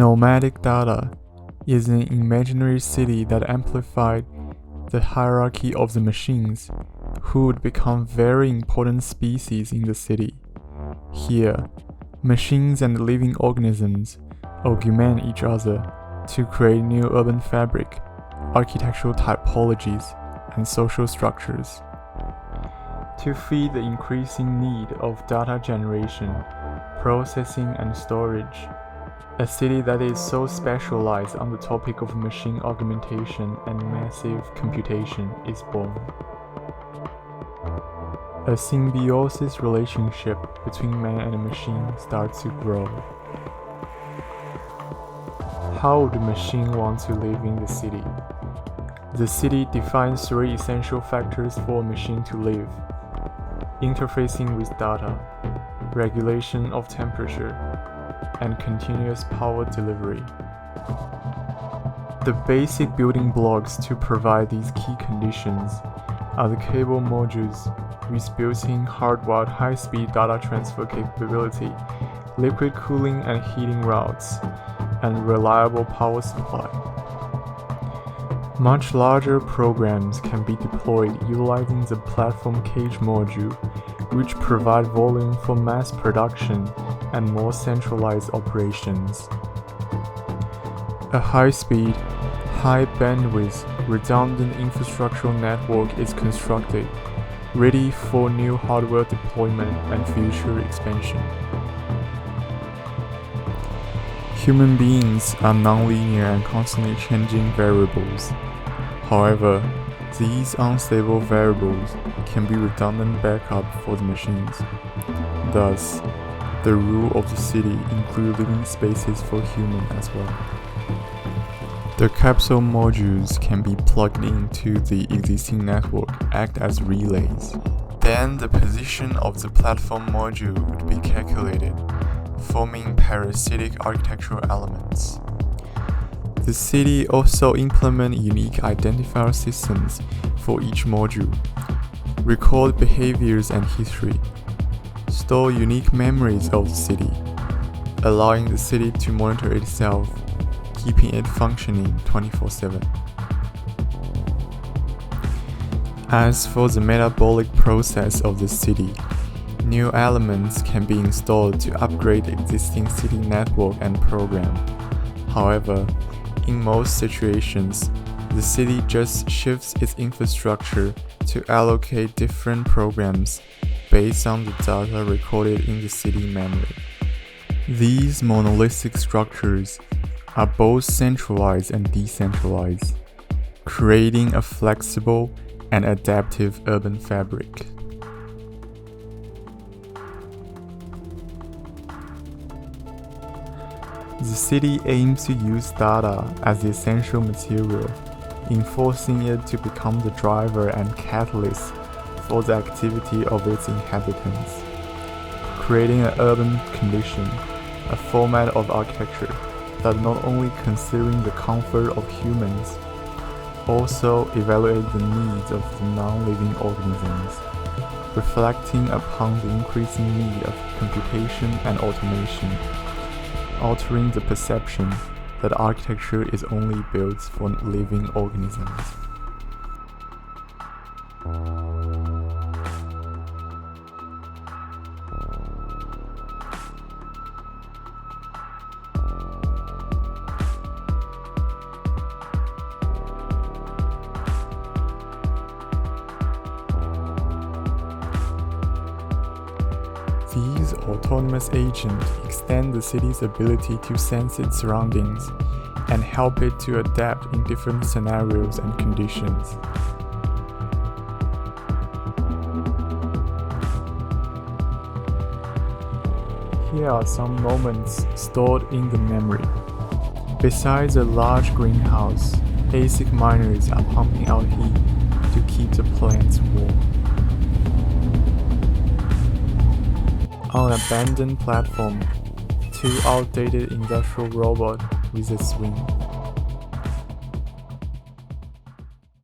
Nomatic data is an imaginary city that amplified the hierarchy of the machines, who would become very important species in the city. Here, machines and living organisms augment each other to create new urban fabric, architectural typologies, and social structures. To feed the increasing need of data generation, processing, and storage, a city that is so specialized on the topic of machine augmentation and massive computation is born. A symbiosis relationship between man and machine starts to grow. How would the machine want to live in the city? The city defines three essential factors for a machine to live: interfacing with data, regulation of temperature, and continuous power delivery. The basic building blocks to provide these key conditions are the cable modules with built-in hardwired high-speed data transfer capability, liquid cooling and heating routes, and reliable power supply. Much larger programs can be deployed utilizing the platform cage module, which provide volume for mass production and more centralized operations. A high-speed, high-bandwidth, redundant infrastructural network is constructed, ready for new hardware deployment and future expansion. Human beings are nonlinear and constantly changing variables. However, these unstable variables can be redundant backup for the machines. Thus, the rule of the city includes living spaces for humans as well. The capsule modules can be plugged into the existing network, act as relays. Then the position of the platform module would be calculated, forming parasitic architectural elements. The city also implements unique identifier systems for each module, record behaviors and history, store unique memories of the city, allowing the city to monitor itself, keeping it functioning 24/7. As for the metabolic process of the city, new elements can be installed to upgrade the existing city network and program. However, in most situations, the city just shifts its infrastructure to allocate different programs based on the data recorded in the city memory. These monolithic structures are both centralized and decentralized, creating a flexible and adaptive urban fabric. The city aims to use data as the essential material, enforcing it to become the driver and catalyst for the activity of its inhabitants, creating an urban condition, a format of architecture that not only considering the comfort of humans, also evaluate the needs of the non-living organisms, reflecting upon the increasing need of computation and automation, altering the perception that architecture is only built for living organisms. These autonomous agents extend the city's ability to sense its surroundings and help it to adapt in different scenarios and conditions. Here are some moments stored in the memory. Besides a large greenhouse, ASIC miners are pumping out heat to keep the plants warm. On an abandoned platform, two outdated industrial robots with a swing.